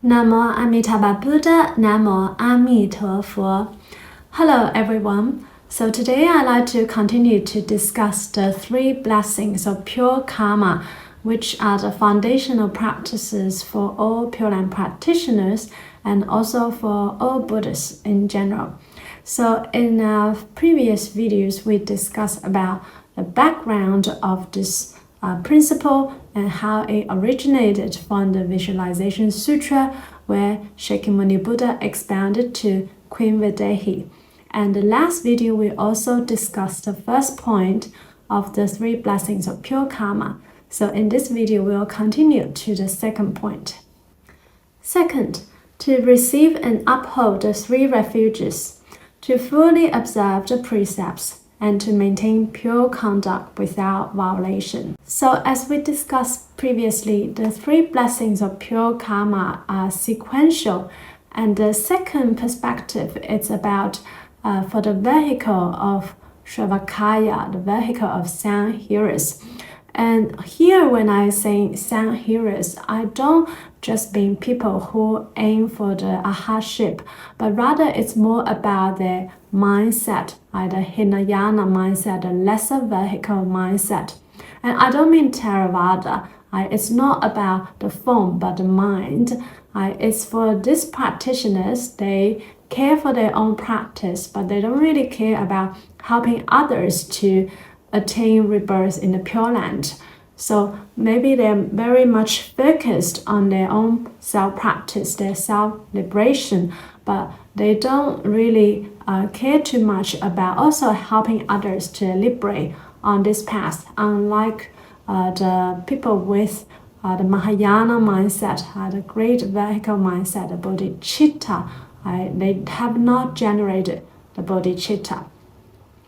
Namo Amitabha Buddha, Namo Amitabha. Hello everyone. So today I'd like to continue to discuss the three blessings of pure karma, which are the foundational practices for all Pure Land practitioners and also for all Buddhists in general. So in our previous videos, we discussed about the background of this principle and how it originated from the Visualisation Sutra, where Shakyamuni Buddha expounded to Queen Videhi. And the last video, we also discussed the first point of the three blessings of pure karma. So in this video, we'll continue to the second point. Second, to receive and uphold the three refuges, to fully observe the precepts, and to maintain pure conduct without violation. So as we discussed previously, the three blessings of pure karma are sequential, and the second perspective is about for the vehicle of Shravakaya, the vehicle of sound hearers. And here when I say sound hearers, I don't just mean people who aim for the arhatship, but rather it's more about their mindset, either Hinayana mindset, the lesser vehicle mindset. And I don't mean Theravada. It's not about the form, but the mind. It's for these practitioners, they care for their own practice, but they don't really care about helping others to attain rebirth in the Pure Land. So maybe they're very much focused on their own self-practice, their self-liberation, but they don't really care too much about also helping others to liberate on this path, unlike the people with the Mahayana mindset, the great vehicle mindset, the bodhicitta. They have not generated the bodhicitta.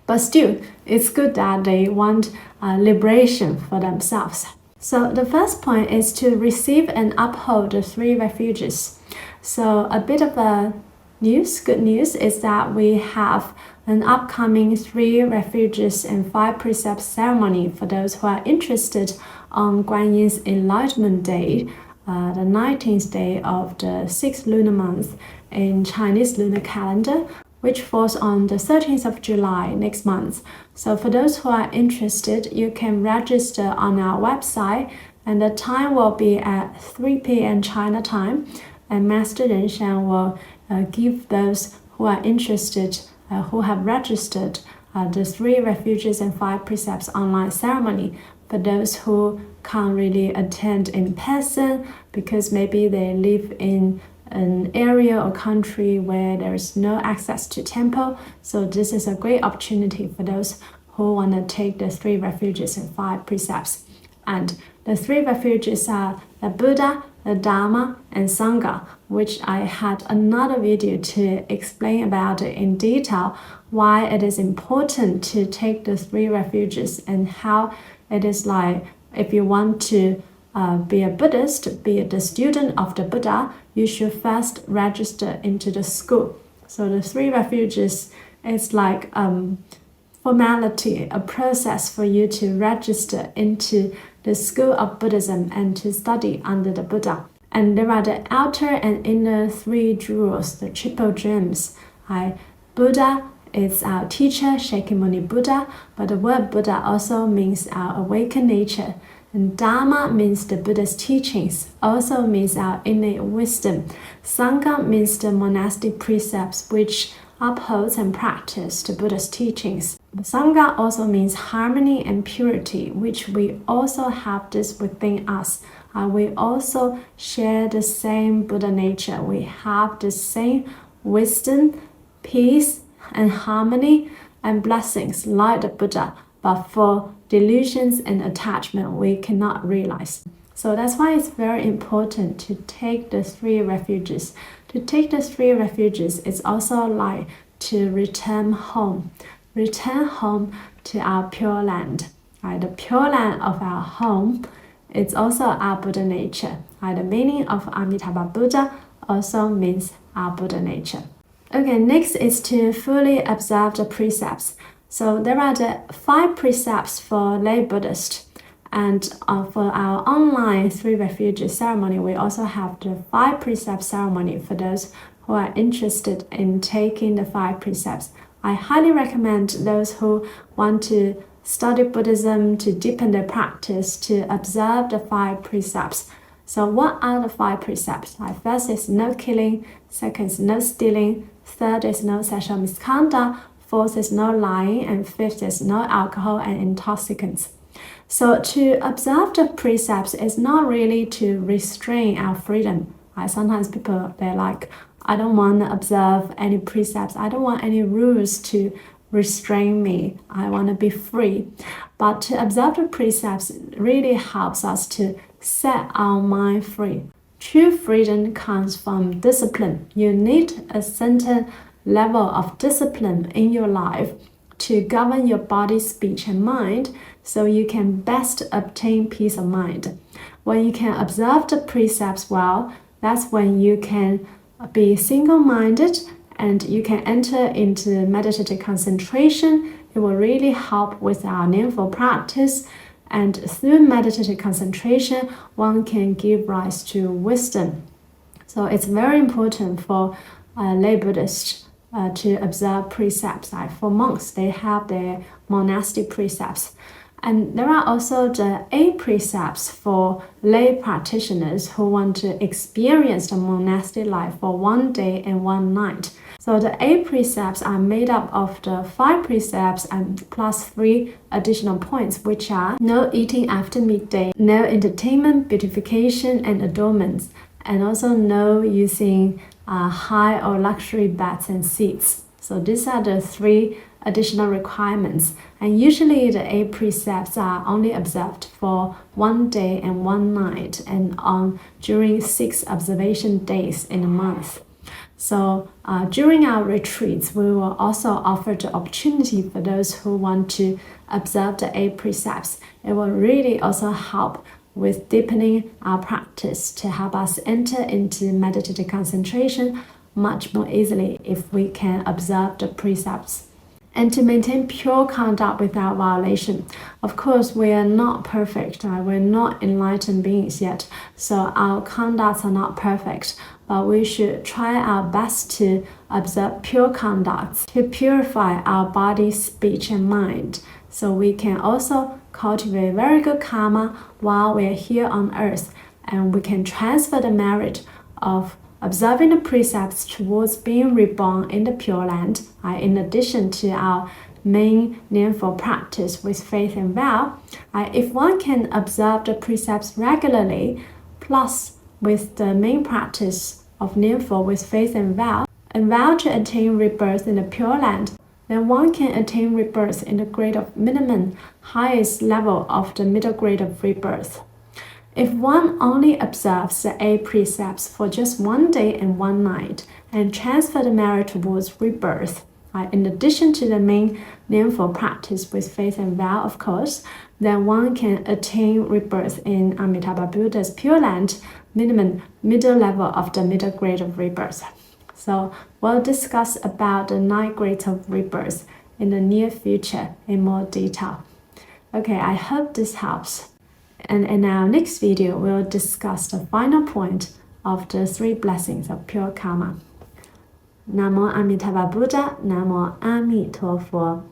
But still, it's good that they want liberation for themselves. So the first point is to receive and uphold the three refuges. So a bit of a good news is that we have an upcoming 3 refuges and 5 precepts ceremony for those who are interested on Guan Yin's Enlightenment Day, the 19th day of the 6th lunar month in Chinese lunar calendar, which falls on the 13th of July next month. So for those who are interested, you can register on our website, and the time will be at 3 p.m. China time, and Master Ren Shan will give those who are interested, who have registered, the 3 refuges and 5 precepts online ceremony. For those who can't really attend in person because maybe they live in an area or country where there is no access to temple. So this is a great opportunity for those who want to take the 3 refuges and 5 precepts. And the 3 refuges are the Buddha, the Dharma, and Sangha, which I had another video to explain about it in detail, why it is important to take the 3 refuges and how it is like if you want to be a Buddhist, be the student of the Buddha, you should first register into the school. So the 3 refuges is like formality, a process for you to register into the school of Buddhism and to study under the Buddha. And there are the outer and inner 3 jewels, the triple gems. Buddha is our teacher, Shakyamuni Buddha, but the word Buddha also means our awakened nature. And Dharma means the Buddha's teachings, also means our innate wisdom. Sangha means the monastic precepts which upholds and practice the Buddha's teachings. Sangha also means harmony and purity, which we also have this within us. We also share the same Buddha nature. We have the same wisdom, peace, and harmony and blessings like the Buddha, but for delusions and attachment we cannot realize. So that's why it's very important to take the 3 refuges. To take the 3 refuges is also like to return home to our Pure Land. The Pure Land of our home is also our Buddha nature. The meaning of Amitabha Buddha also means our Buddha nature. Okay, next is to fully observe the precepts. So there are the 5 precepts for lay Buddhists, And for our online Three Refuges ceremony, we also have the 5 Precepts Ceremony for those who are interested in taking the 5 precepts. I highly recommend those who want to study Buddhism, to deepen their practice, to observe the 5 precepts. So what are the 5 precepts? First is no killing, second is no stealing, third is no sexual misconduct, fourth is no lying, and fifth is no alcohol and intoxicants. So to observe the precepts is not really to restrain our freedom. Sometimes people, they're like, I don't want to observe any precepts. I don't want any rules to restrain me. I want to be free. But to observe the precepts really helps us to set our mind free. True freedom comes from discipline. You need a certain level of discipline in your life to govern your body, speech, and mind, so you can best obtain peace of mind. When you can observe the precepts well, that's when you can be single-minded and you can enter into meditative concentration. It will really help with our Nianfo practice, and through meditative concentration, one can give rise to wisdom. So it's very important for lay Buddhists to observe precepts. For monks, they have their monastic precepts. And there are also the 8 precepts for lay practitioners who want to experience the monastic life for 1 day and 1 night. So the 8 precepts are made up of the 5 precepts and plus 3 additional points, which are no eating after midday, no entertainment, beautification, and adornments, and also no using high or luxury beds and seats. So these are the 3 additional requirements, and usually the 8 precepts are only observed for 1 day and 1 night, and during 6 observation days in a month. So during our retreats, we will also offer the opportunity for those who want to observe the 8 precepts. It will really also help with deepening our practice to help us enter into meditative concentration much more easily if we can observe the precepts. And to maintain pure conduct without violation. Of course, we are not perfect. We're not enlightened beings yet, so our conducts are not perfect. But we should try our best to observe pure conduct, to purify our body, speech, and mind, so we can also cultivate very good karma while we're here on earth, and we can transfer the merit of observing the precepts towards being reborn in the Pure Land, in addition to our main Nianfo practice with faith and vow. If one can observe the precepts regularly, plus with the main practice of Nianfo with faith and vow to attain rebirth in the Pure Land, then one can attain rebirth in the grade of minimum, highest level of the middle grade of rebirth. If one only observes the 8 precepts for just 1 day and 1 night and transfer the merit towards rebirth, in addition to the main Nianfo practice with faith and vow, of course, then one can attain rebirth in Amitabha Buddha's Pure Land, minimum middle level of the middle grade of rebirth. So we'll discuss about the 9 grades of rebirth in the near future in more detail. Okay, I hope this helps. And in our next video, we'll discuss the final point of the 3 blessings of pure karma. Namo Amitabha Buddha, Namo Amitofo.